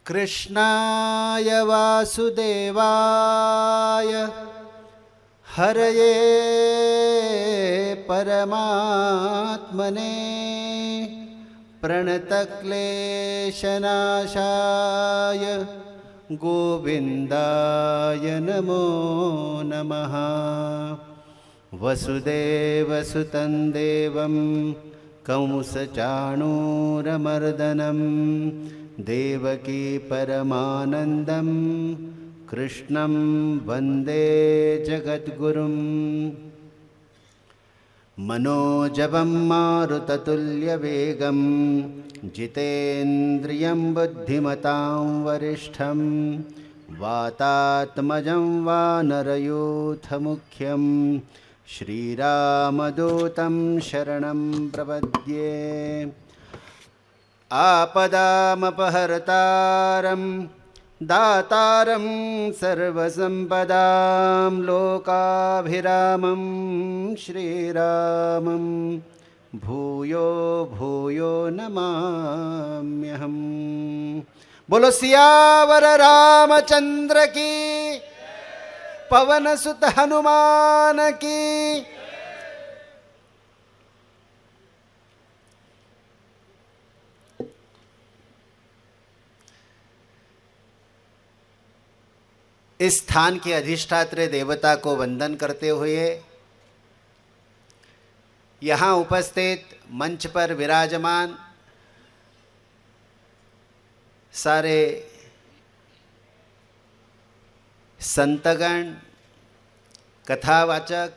कृष्णाय वासुदेवाय हरये परमात्मने प्रणतक्लेशनाशाय गोविन्दाय नमो नमः। वसुदेवसुतं देवं कंसचाणूरमर्दनं देवकी परमानन्दं कृष्णं वन्दे जगद्गुरुं। मनोजवं मारुततुल्यवेगं जितेन्द्रियं बुद्धिमतां वरिष्ठं वातात्मजं वानरयूथमुख्यं श्रीरामदूतं शरणं प्रपद्ये। आपदामपहर्तारं दातारं सर्वसम्पदां लोकाभिरामं श्रीरामं भूयो भूयो नमाम्यहम्। बोलो सियावर रामचंद्र की, पवन सुत हनुमान की। इस स्थान के अधिष्ठात्री देवता को वंदन करते हुए यहाँ उपस्थित मंच पर विराजमान सारे संतगण, कथावाचक,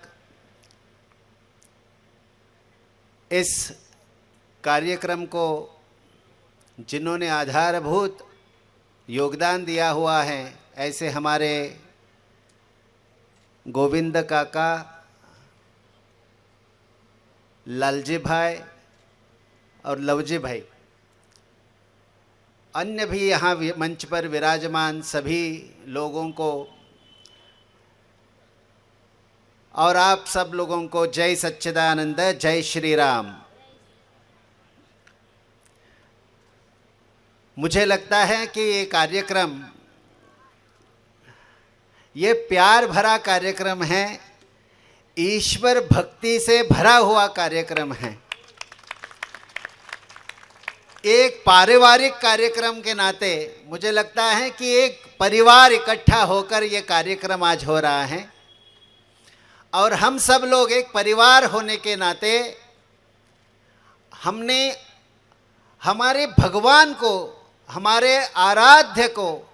इस कार्यक्रम को जिन्होंने आधारभूत योगदान दिया हुआ है, ऐसे हमारे गोविंद काका, लालजी भाई और लवजी भाई, अन्य भी यहाँ मंच पर विराजमान सभी लोगों को और आप सब लोगों को जय सच्चिदानंद, जय श्री राम। मुझे लगता है कि ये कार्यक्रम, ये प्यार भरा कार्यक्रम है, ईश्वर भक्ति से भरा हुआ कार्यक्रम है। एक पारिवारिक कार्यक्रम के नाते मुझे लगता है कि एक परिवार इकट्ठा होकर ये कार्यक्रम आज हो रहा है और हम सब लोग एक परिवार होने के नाते हमने हमारे भगवान को, हमारे आराध्य को,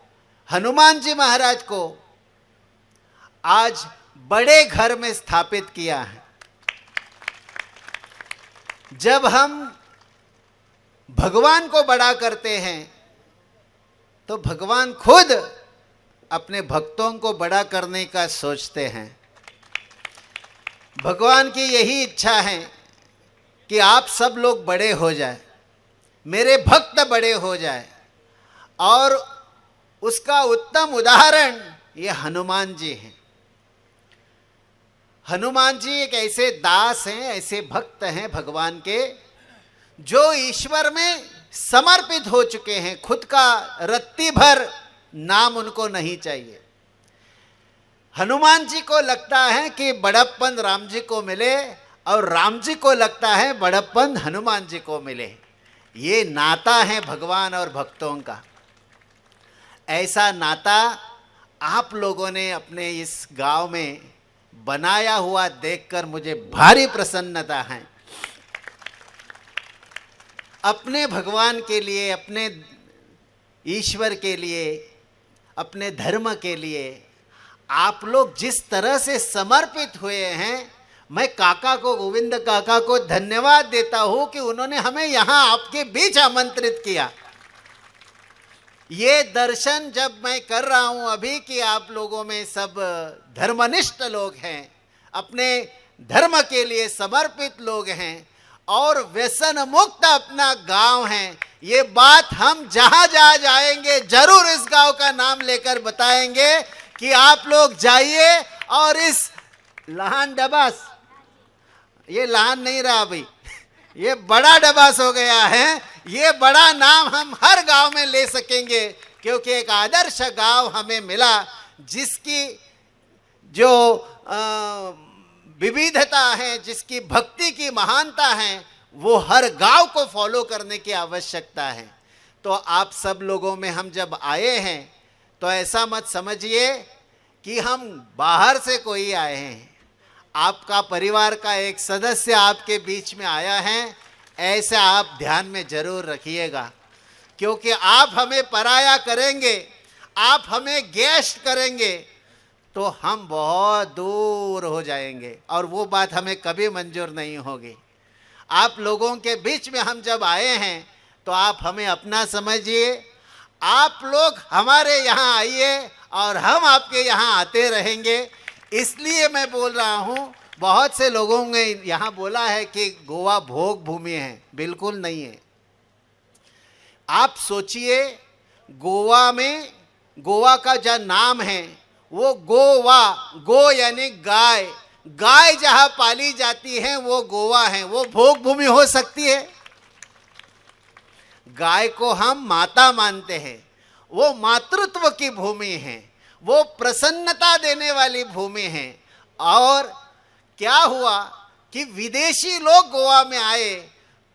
हनुमान जी महाराज को आज बड़े घर में स्थापित किया है। जब हम भगवान को बड़ा करते हैं तो भगवान खुद अपने भक्तों को बड़ा करने का सोचते हैं। भगवान की यही इच्छा है कि आप सब लोग बड़े हो जाए, मेरे भक्त बड़े हो जाए। और उसका उत्तम उदाहरण ये हनुमान जी हैं। हनुमान जी एक ऐसे दास हैं, ऐसे भक्त हैं भगवान के, जो ईश्वर में समर्पित हो चुके हैं। खुद का रत्ती भर नाम उनको नहीं चाहिए। हनुमान जी को लगता है कि बड़प्पन राम जी को मिले और राम जी को लगता है बड़प्पन हनुमान जी को मिले। ये नाता है भगवान और भक्तों का। ऐसा नाता आप लोगों ने अपने इस गांव में बनाया हुआ देखकर मुझे भारी प्रसन्नता है। अपने भगवान के लिए, अपने ईश्वर के लिए, अपने धर्म के लिए आप लोग जिस तरह से समर्पित हुए हैं, मैं काका को, गोविंद काका को धन्यवाद देता हूं कि उन्होंने हमें यहां आपके बीच आमंत्रित किया। ये दर्शन जब मैं कर रहा हूं अभी कि आप लोगों में सब धर्मनिष्ठ लोग हैं, अपने धर्म के लिए समर्पित लोग हैं और व्यसन मुक्त अपना गांव है, ये बात हम जहां जहां जाएंगे जरूर इस गांव का नाम लेकर बताएंगे कि आप लोग जाइए और इस लहान डबास, ये लहान नहीं रहा भाई, ये बड़ा डबास हो गया है। ये बड़ा नाम हम हर गांव में ले सकेंगे क्योंकि एक आदर्श गांव हमें मिला जिसकी जो विविधता है, जिसकी भक्ति की महानता है, वो हर गांव को फॉलो करने की आवश्यकता है। तो आप सब लोगों में हम जब आए हैं तो ऐसा मत समझिए कि हम बाहर से कोई आए हैं। आपका परिवार का एक सदस्य आपके बीच में आया है, ऐसा आप ध्यान में जरूर रखिएगा। क्योंकि आप हमें पराया करेंगे, आप हमें गेस्ट करेंगे तो हम बहुत दूर हो जाएंगे और वो बात हमें कभी मंजूर नहीं होगी। आप लोगों के बीच में हम जब आए हैं तो आप हमें अपना समझिए। आप लोग हमारे यहाँ आइए और हम आपके यहाँ आते रहेंगे। इसलिए मैं बोल रहा हूँ, बहुत से लोगों ने यहाँ बोला है कि गोवा भोग भूमि है, बिल्कुल नहीं है। आप सोचिए, गोवा में, गोवा का जो नाम है वो गोवा, गो यानी गाय, गाय जहां पाली जाती है वो गोवा है। वो भोग भूमि हो सकती है? गाय को हम माता मानते हैं, वो मातृत्व की भूमि है, वो प्रसन्नता देने वाली भूमि है। और क्या हुआ कि विदेशी लोग गोवा में आए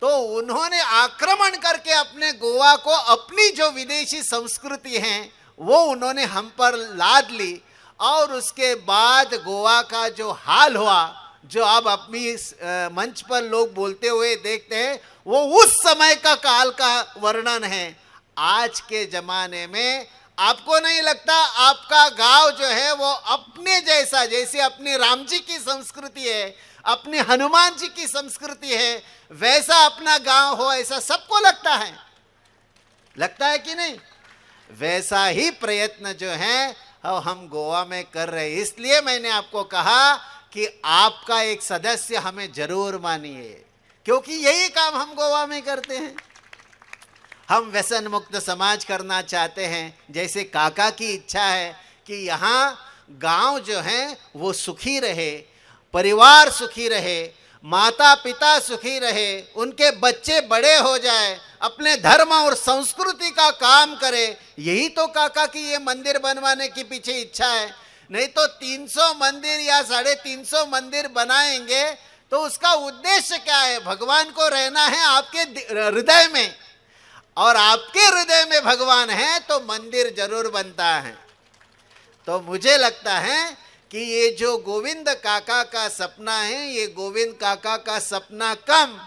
तो उन्होंने आक्रमण करके अपने गोवा को, अपनी जो विदेशी संस्कृति है वो उन्होंने हम पर लाद ली। और उसके बाद गोवा का जो हाल हुआ, जो अब अपनी मंच पर लोग बोलते हुए देखते हैं, वो उस समय का काल का वर्णन है। आज के जमाने में आपको नहीं लगता आपका गांव जो है वो अपने जैसा, जैसे अपने राम जी की संस्कृति है, अपने हनुमान जी की संस्कृति है, वैसा अपना गांव हो, ऐसा सबको लगता है? लगता है कि नहीं? वैसा ही प्रयत्न जो है हम गोवा में कर रहे हैं। इसलिए मैंने आपको कहा कि आपका एक सदस्य हमें जरूर मानिए, क्योंकि यही काम हम गोवा में करते हैं। हम व्यसन मुक्त समाज करना चाहते हैं, जैसे काका की इच्छा है कि यहाँ गांव जो है वो सुखी रहे, परिवार सुखी रहे, माता पिता सुखी रहे, उनके बच्चे बड़े हो जाए, अपने धर्म और संस्कृति का काम करे। यही तो काका की ये मंदिर बनवाने की पीछे इच्छा है। नहीं तो 300 मंदिर या 350 मंदिर बनाएंगे तो उसका उद्देश्य क्या है? भगवान को रहना है आपके हृदय में, और आपके हृदय में भगवान है तो मंदिर जरूर बनता है। तो मुझे लगता है कि ये जो गोविंद काका का सपना है, ये गोविंद काका का सपना कम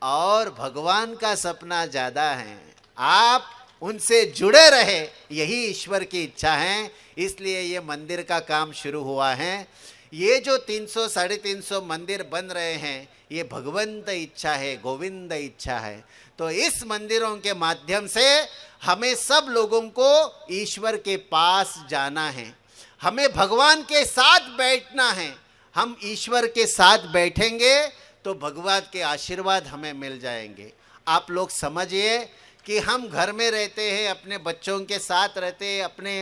और भगवान का सपना ज़्यादा है। आप उनसे जुड़े रहे, यही ईश्वर की इच्छा है। इसलिए ये मंदिर का काम शुरू हुआ है। ये जो 300 350 मंदिर बन रहे हैं, ये भगवंत इच्छा है, गोविंद इच्छा है। तो इस मंदिरों के माध्यम से हमें सब लोगों को ईश्वर के पास जाना है, हमें भगवान के साथ बैठना है। हम ईश्वर के साथ बैठेंगे तो भगवान के आशीर्वाद हमें मिल जाएंगे। आप लोग समझिए कि हम घर में रहते हैं, अपने बच्चों के साथ रहते हैं, अपने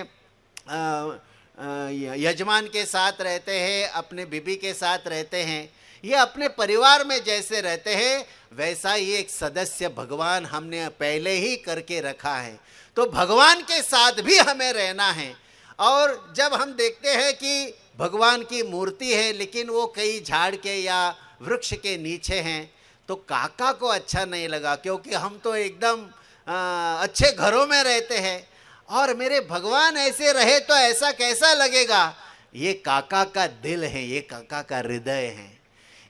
यजमान के साथ रहते हैं, अपने बीबी के साथ रहते हैं। ये अपने परिवार में जैसे रहते हैं वैसा ही एक सदस्य भगवान हमने पहले ही करके रखा है। तो भगवान के साथ भी हमें रहना है। और जब हम देखते हैं कि भगवान की मूर्ति है लेकिन वो कई झाड़ के या वृक्ष के नीचे हैं, तो काका को अच्छा नहीं लगा, क्योंकि हम तो एकदम अच्छे घरों में रहते हैं और मेरे भगवान ऐसे रहे तो ऐसा कैसा लगेगा। ये काका का दिल है, ये काका का हृदय है।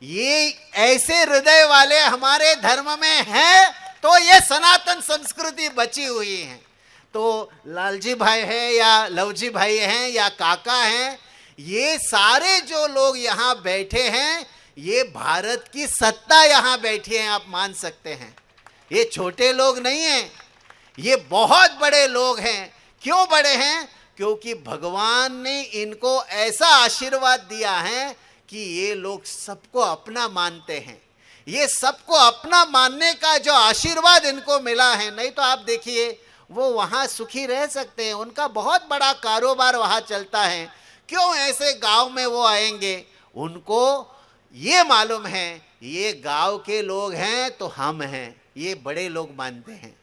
ये ऐसे हृदय वाले हमारे धर्म में हैं तो ये सनातन संस्कृति बची हुई है। तो लालजी भाई है या लवजी भाई हैं या काका हैं, ये सारे जो लोग यहाँ बैठे हैं, ये भारत की सत्ता यहाँ बैठी है, आप मान सकते हैं। ये छोटे लोग नहीं हैं, ये बहुत बड़े लोग हैं। क्यों बड़े हैं? क्योंकि भगवान ने इनको ऐसा आशीर्वाद दिया है कि ये लोग सबको अपना मानते हैं। ये सबको अपना मानने का जो आशीर्वाद इनको मिला है, नहीं तो आप देखिए वो वहाँ सुखी रह सकते हैं, उनका बहुत बड़ा कारोबार वहाँ चलता है। क्यों ऐसे गांव में वो आएंगे? उनको ये मालूम है ये गांव के लोग हैं तो हम हैं, ये बड़े लोग मानते हैं।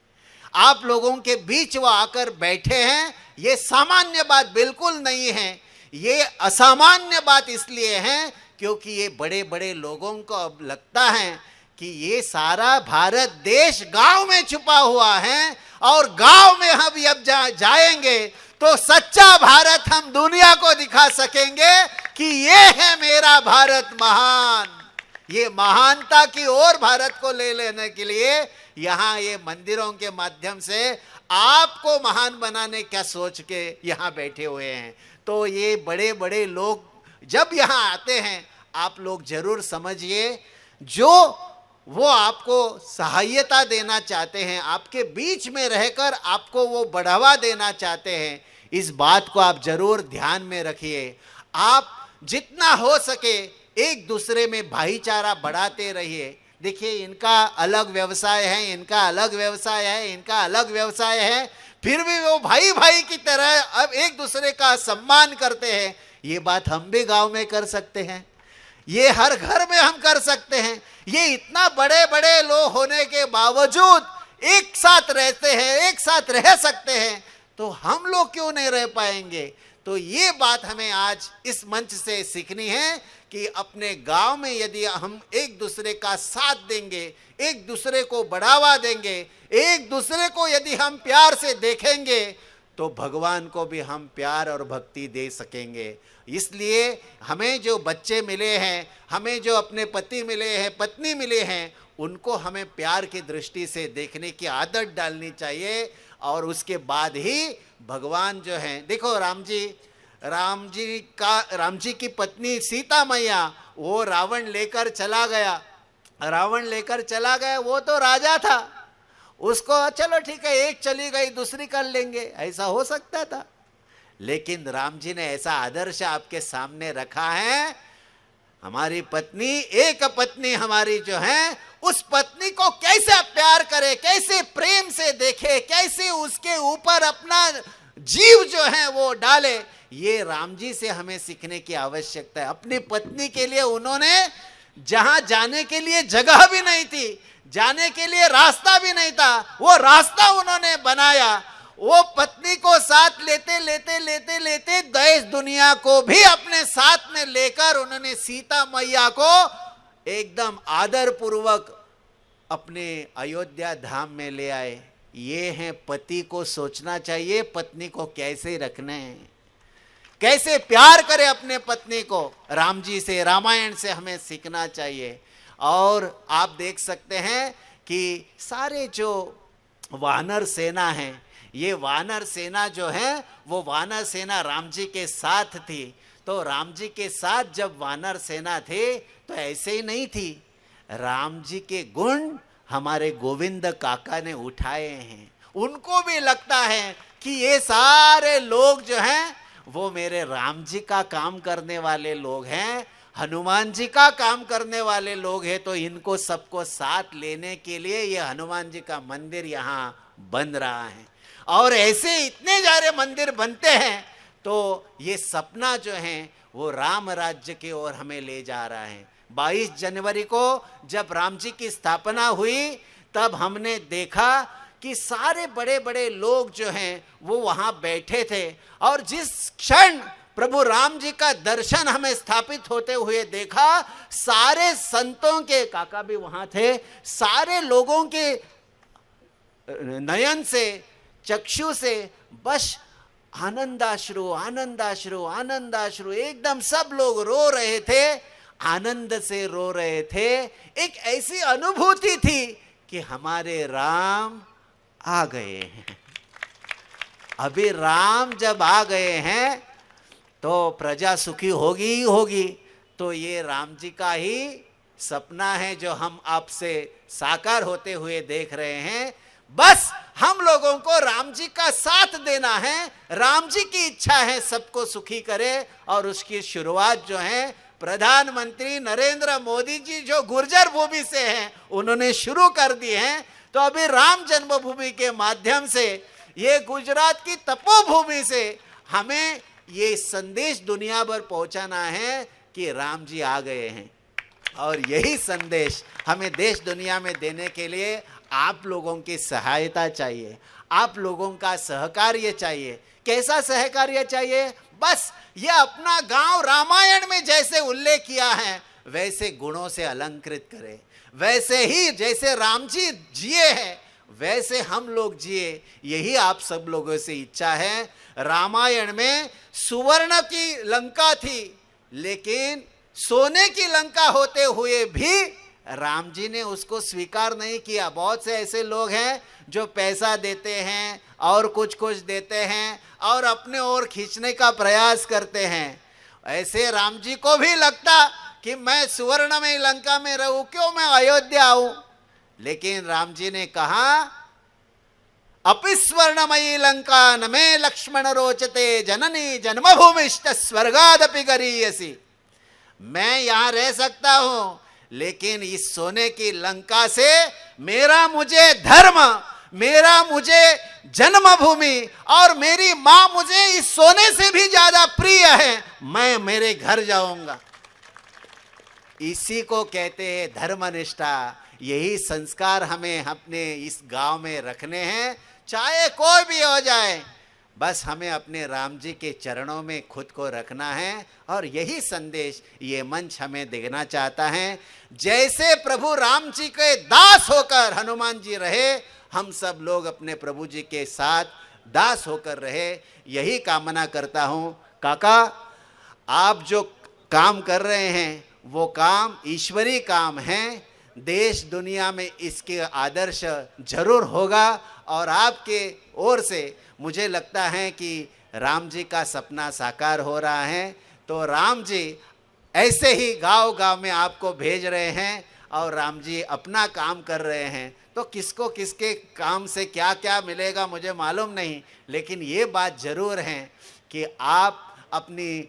आप लोगों के बीच वो आकर बैठे हैं, ये सामान्य बात बिल्कुल नहीं है। ये असामान्य बात इसलिए है क्योंकि ये बड़े बड़े लोगों को अब लगता है कि ये सारा भारत देश गांव में छुपा हुआ है और गांव में हम अब जाएंगे तो सच्चा भारत हम दुनिया को दिखा सकेंगे कि ये है मेरा भारत महान। ये महानता की ओर भारत को ले लेने के लिए यहाँ ये मंदिरों के माध्यम से आपको महान बनाने क्या सोच के यहाँ बैठे हुए हैं। तो ये बड़े बड़े लोग जब यहाँ आते हैं, आप लोग जरूर समझिए, जो वो आपको सहायता देना चाहते हैं, आपके बीच में रहकर आपको वो बढ़ावा देना चाहते हैं, इस बात को आप जरूर ध्यान में रखिए। आप जितना हो सके एक दूसरे में भाईचारा बढ़ाते रहिए। देखिए, इनका अलग व्यवसाय है, इनका अलग व्यवसाय है, इनका अलग व्यवसाय है, फिर भी वो भाई भाई की तरह अब एक दूसरे का सम्मान करते हैं। ये बात हम भी गांव में कर सकते हैं, ये हर घर में हम कर सकते हैं। ये इतना बड़े बड़े लोग होने के बावजूद एक साथ रहते हैं, एक साथ रह सकते हैं, तो हम लोग क्यों नहीं रह पाएंगे। तो ये बात हमें आज इस मंच से सीखनी है कि अपने गांव में यदि हम एक दूसरे का साथ देंगे, एक दूसरे को बढ़ावा देंगे, एक दूसरे को यदि हम प्यार से देखेंगे, तो भगवान को भी हम प्यार और भक्ति दे सकेंगे। इसलिए हमें जो बच्चे मिले हैं, हमें जो अपने पति मिले हैं, पत्नी मिले हैं, उनको हमें प्यार की दृष्टि से देखने की आदत डालनी चाहिए। और उसके बाद ही भगवान जो हैं, देखो राम जी की पत्नी सीता मैया, वो रावण लेकर चला गया, वो तो राजा था, उसको चलो ठीक है, एक चली गई दूसरी कर लेंगे, ऐसा हो सकता था। लेकिन राम जी ने ऐसा आदर्श आपके सामने रखा है, हमारी पत्नी, एक पत्नी हमारी जो है, उस पत्नी को कैसे प्यार करे, कैसे प्रेम से देखे, कैसे उसके ऊपर अपना जीव जो है वो डाले, ये राम जी से हमें सीखने की आवश्यकता है। अपनी पत्नी के लिए उन्होंने, जहां जाने के लिए जगह भी नहीं थी, जाने के लिए रास्ता भी नहीं था, वो रास्ता उन्होंने बनाया। वो पत्नी को साथ लेते लेते लेते लेते देश दुनिया को भी अपने साथ में लेकर उन्होंने सीता मैया को एकदम आदर पूर्वक अपने अयोध्या धाम में ले आए। ये है पति को सोचना चाहिए पत्नी को कैसे रखना है, कैसे प्यार करे अपने पत्नी को। राम जी से, रामायण से हमें सीखना चाहिए। और आप देख सकते हैं कि सारे जो वानर सेना है, ये वानर सेना जो है वो वानर सेना राम जी के साथ थी। तो राम जी के साथ जब वानर सेना थे तो ऐसे ही नहीं थी, राम जी के गुण हमारे गोविंद काका ने उठाए हैं। उनको भी लगता है कि ये सारे लोग जो हैं वो मेरे राम जी का काम करने वाले लोग हैं, हनुमान जी का काम करने वाले लोग हैं, तो इनको सबको साथ लेने के लिए ये हनुमान जी का मंदिर यहाँ बन रहा है। और ऐसे इतने सारे मंदिर बनते हैं, तो ये सपना जो है वो राम राज्य की ओर हमें ले जा रहा है। 22 जनवरी को जब राम जी की स्थापना हुई, तब हमने देखा कि सारे बड़े बड़े लोग जो हैं वो वहाँ बैठे थे। और जिस क्षण प्रभु राम जी का दर्शन हमें स्थापित होते हुए देखा, सारे संतों के, काका भी वहाँ थे, सारे लोगों के नयन से, चक्षु से बस आनंदाश्रु आनंदाश्रु आनंदाश्रु, एकदम सब लोग रो रहे थे, आनंद से रो रहे थे। एक ऐसी अनुभूति थी कि हमारे राम आ गए हैं। अभी राम जब आ गए हैं तो प्रजा सुखी होगी ही होगी। तो ये राम जी का ही सपना है जो हम आपसे साकार होते हुए देख रहे हैं। बस हम लोगों को राम जी का साथ देना है। राम जी की इच्छा है सबको सुखी करे, और उसकी शुरुआत जो है प्रधानमंत्री नरेंद्र मोदी जी जो गुर्जर भूमि से हैं उन्होंने शुरू कर दी है। तो अभी राम जन्मभूमि के माध्यम से, ये गुजरात की तपोभूमि से हमें ये संदेश दुनिया भर पहुंचाना है कि राम जी आ गए हैं। और यही संदेश हमें देश दुनिया में देने के लिए आप लोगों की सहायता चाहिए, आप लोगों का सहकार्य चाहिए। कैसा सहकार्य चाहिए? बस ये अपना गांव रामायण में जैसे उल्लेख किया है वैसे गुणों से अलंकृत करे, वैसे ही जैसे राम जी जिए हैं वैसे हम लोग जिए, यही आप सब लोगों से इच्छा है। रामायण में सुवर्ण की लंका थी, लेकिन सोने की लंका होते हुए भी राम जी ने उसको स्वीकार नहीं किया। बहुत से ऐसे लोग हैं जो पैसा देते हैं और कुछ कुछ देते हैं और अपने ओर खींचने का प्रयास करते हैं। ऐसे राम जी को भी लगता कि मैं सुवर्ण में लंका में रहूं, क्यों मैं अयोध्या आऊं। लेकिन राम जी ने कहा अपि स्वर्णमयी लंका न मे लक्ष्मण रोचते जननी जन्मभूमिश्च स्वर्गादपि गरीयसी। मैं यहां रह सकता हूं, लेकिन इस सोने की लंका से मेरा मुझे धर्म, मेरा मुझे जन्मभूमि और मेरी मां मुझे इस सोने से भी ज्यादा प्रिय है। मैं मेरे घर जाऊंगा। इसी को कहते हैं धर्मनिष्ठा। यही संस्कार हमें अपने इस गांव में रखने हैं, चाहे कोई भी हो जाए। बस हमें अपने राम जी के चरणों में खुद को रखना है और यही संदेश ये मंच हमें देना चाहता है। जैसे प्रभु राम जी के दास होकर हनुमान जी रहे, हम सब लोग अपने प्रभु जी के साथ दास होकर रहे, यही कामना करता हूँ। काका, आप जो काम कर रहे हैं वो काम ईश्वरी काम है। देश दुनिया में इसके आदर्श जरूर होगा और आपके ओर से मुझे लगता है कि राम जी का सपना साकार हो रहा है। तो राम जी ऐसे ही गांव गांव में आपको भेज रहे हैं और राम जी अपना काम कर रहे हैं। तो किसको किसके काम से क्या क्या मिलेगा मुझे मालूम नहीं, लेकिन ये बात जरूर है कि आप अपनी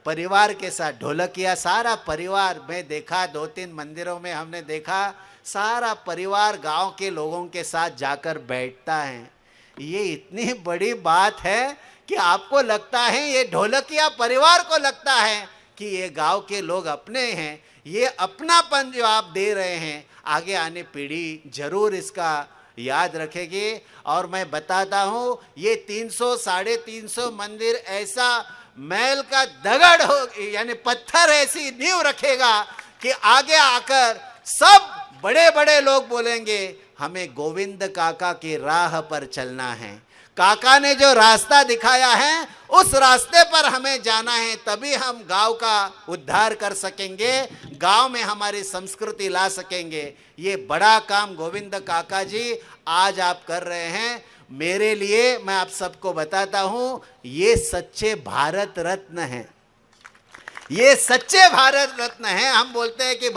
परिवार के साथ, ढोलकिया सारा परिवार में देखा, 2-3 मंदिरों में हमने देखा, सारा परिवार गांव के लोगों के साथ जाकर बैठता है। ये इतनी बड़ी बात है कि आपको लगता है, ये ढोलकिया परिवार को लगता है कि ये गांव के लोग अपने हैं। ये अपनापन जो आप दे रहे हैं, आगे आने पीढ़ी जरूर इसका याद रखेगी। और मैं बताता हूँ, ये 300-350 मंदिर ऐसा मैल का दगड़ हो, यानी पत्थर ऐसी नींव रखेगा कि आगे आकर सब बड़े बड़े लोग बोलेंगे हमें गोविंद काका की राह पर चलना है। काका ने जो रास्ता दिखाया है उस रास्ते पर हमें जाना है, तभी हम गांव का उद्धार कर सकेंगे, गांव में हमारी संस्कृति ला सकेंगे। ये बड़ा काम गोविंद काका जी आज आप कर रहे हैं। मेरे लिए, मैं आप सबको बताता हूं, ये सच्चे भारत रत्न हैं। ये सच्चे भारत रत्न हैं। हम बोलते हैं कि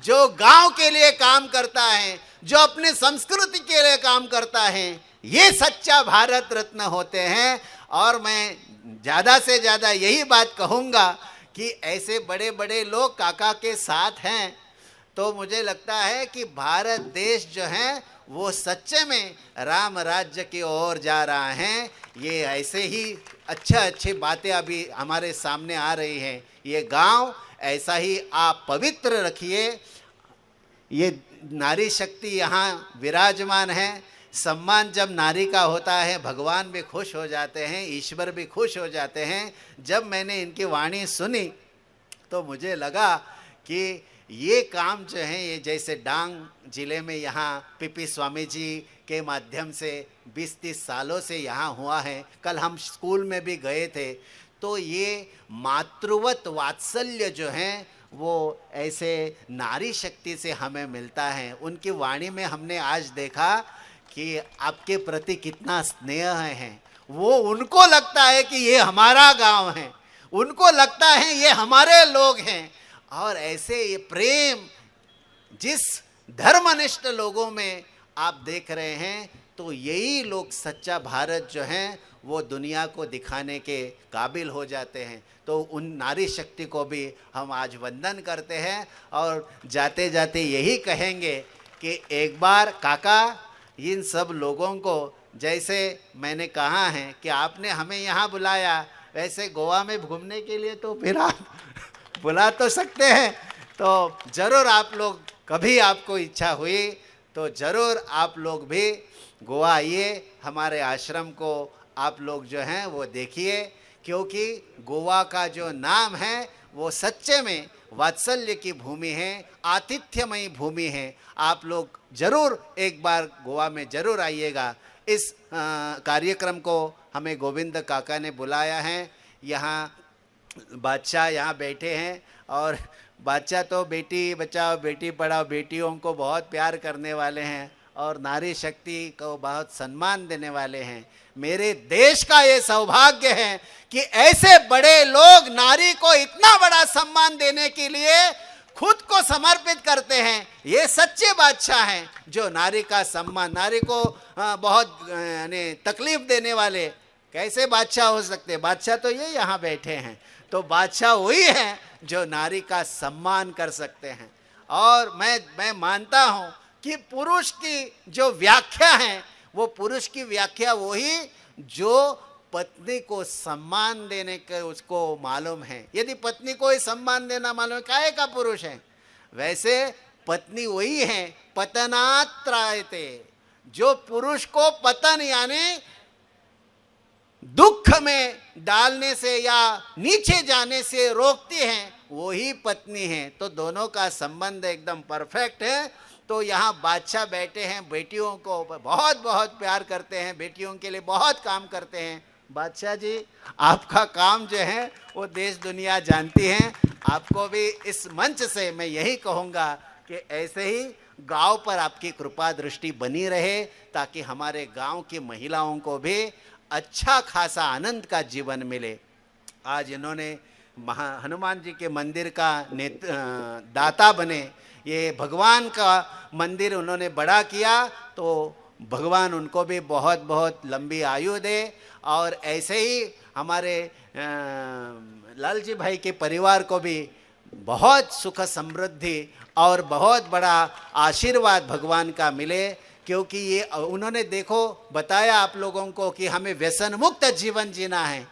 जो गांव के लिए काम करता है, जो अपने संस्कृति के लिए काम करता है, ये सच्चा भारत रत्न होते हैं। और मैं ज़्यादा से ज़्यादा यही बात कहूँगा कि ऐसे बड़े बड़े लोग काका के साथ हैं, तो मुझे लगता है कि भारत देश जो है वो सच्चे में राम राज्य की ओर जा रहा है। ये ऐसे ही अच्छी बातें अभी हमारे सामने आ रही हैं। ये गांव ऐसा ही आप पवित्र रखिए। ये नारी शक्ति यहाँ विराजमान है। सम्मान जब नारी का होता है, भगवान भी खुश हो जाते हैं, ईश्वर भी खुश हो जाते हैं। जब मैंने इनकी वाणी सुनी तो मुझे लगा कि ये काम जो है, ये जैसे डांग जिले में यहाँ पीपी स्वामी जी के माध्यम से 20-30 सालों से यहाँ हुआ है। कल हम स्कूल में भी गए थे, तो ये मातृवत वात्सल्य जो है वो ऐसे नारी शक्ति से हमें मिलता है। उनकी वाणी में हमने आज देखा कि आपके प्रति कितना स्नेह है। वो उनको लगता है कि ये हमारा गांव है, उनको लगता है ये हमारे लोग हैं। और ऐसे ये प्रेम जिस धर्मनिष्ठ लोगों में आप देख रहे हैं, तो यही लोग सच्चा भारत जो है वो दुनिया को दिखाने के काबिल हो जाते हैं। तो उन नारी शक्ति को भी हम आज वंदन करते हैं और जाते जाते यही कहेंगे कि एक बार काका इन सब लोगों को, जैसे मैंने कहा है कि आपने हमें यहाँ बुलाया, वैसे गोवा में घूमने के लिए तो फिर आप बुला तो सकते हैं। तो ज़रूर आप लोग, कभी आपको इच्छा हुई तो जरूर आप लोग भी गोवा आइए, हमारे आश्रम को आप लोग जो हैं वो देखिए, क्योंकि गोवा का जो नाम है वो सच्चे में वात्सल्य की भूमि है, आतिथ्यमयी भूमि है। आप लोग जरूर एक बार गोवा में जरूर आइएगा। इस कार्यक्रम को हमें गोविंद काका ने बुलाया है। यहाँ बादशाह यहाँ बैठे हैं और बादशाह तो बेटी बचाओ बेटी पढ़ाओ बेटियों को बहुत प्यार करने वाले हैं और नारी शक्ति को बहुत सम्मान देने वाले हैं। मेरे देश का ये सौभाग्य है कि ऐसे बड़े लोग नारी को इतना बड़ा सम्मान देने के लिए खुद को समर्पित करते हैं। ये सच्चे बादशाह हैं जो नारी का सम्मान, नारी को बहुत यानी तकलीफ देने वाले कैसे बादशाह हो सकते? बादशाह तो ये यहाँ बैठे हैं। तो बादशाह वही हैं जो नारी का सम्मान कर सकते हैं। और मैं मानता हूँ कि पुरुष की जो व्याख्या है वो पुरुष की व्याख्या वही जो पत्नी को सम्मान देने के उसको मालूम है। यदि पत्नी को ही सम्मान देना मालूम है, काहे का पुरुष है? वैसे पत्नी वही है पतनात् त्रायते, जो पुरुष को पतन यानी दुख में डालने से या नीचे जाने से रोकती हैं, वही पत्नी है। तो दोनों का संबंध एकदम परफेक्ट है। तो यहाँ बादशाह बैठे हैं, बेटियों को बहुत बहुत प्यार करते हैं, बेटियों के लिए बहुत काम करते हैं। बादशाह जी, आपका काम जो है वो देश दुनिया जानती है। आपको भी इस मंच से मैं यही कहूँगा कि ऐसे ही गांव पर आपकी कृपा दृष्टि बनी रहे, ताकि हमारे गांव की महिलाओं को भी अच्छा खासा आनंद का जीवन मिले। आज इन्होंने हनुमान जी के मंदिर का दाता बने, ये भगवान का मंदिर उन्होंने बड़ा किया, तो भगवान उनको भी बहुत बहुत लंबी आयु दे। और ऐसे ही हमारे लालजी भाई के परिवार को भी बहुत सुख समृद्धि और बहुत बड़ा आशीर्वाद भगवान का मिले, क्योंकि ये उन्होंने देखो बताया आप लोगों को कि हमें व्यसन मुक्त जीवन जीना है।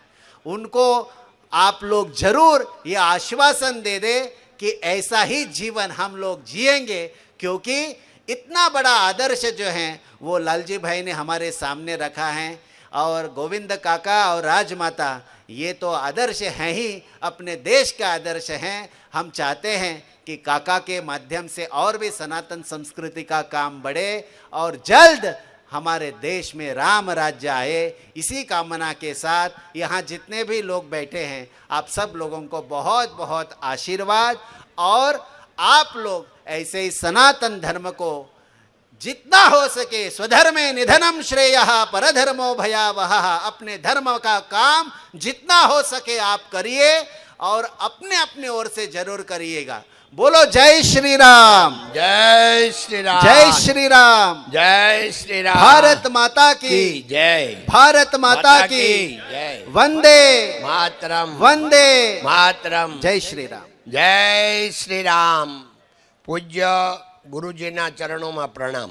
उनको आप लोग जरूर ये आश्वासन दे दे कि ऐसा ही जीवन हम लोग जिएंगे, क्योंकि इतना बड़ा आदर्श जो है वो लालजी भाई ने हमारे सामने रखा है। और गोविंद काका और राजमाता ये तो आदर्श हैं ही, अपने देश का आदर्श हैं। हम चाहते हैं कि काका के माध्यम से और भी सनातन संस्कृति का काम बढ़े और जल्द हमारे देश में राम राज्य आए। इसी कामना के साथ यहाँ जितने भी लोग बैठे हैं, आप सब लोगों को बहुत बहुत आशीर्वाद। और आप लोग ऐसे ही सनातन धर्म को जितना हो सके, स्वधर्मे निधनम श्रेयः परधर्मो भयावहः, अपने धर्म का काम जितना हो सके आप करिए और अपने अपने ओर से जरूर करिएगा। बोलो जय श्री राम, जय श्री राम, जय श्री राम, जय श्री राम। भारत माता की जय, भारत माता की जय, वंदे मातरम, वंदे मातरम। जय श्री राम, जय श्री राम। पूज्य गुरुजीना चरणों में प्रणाम।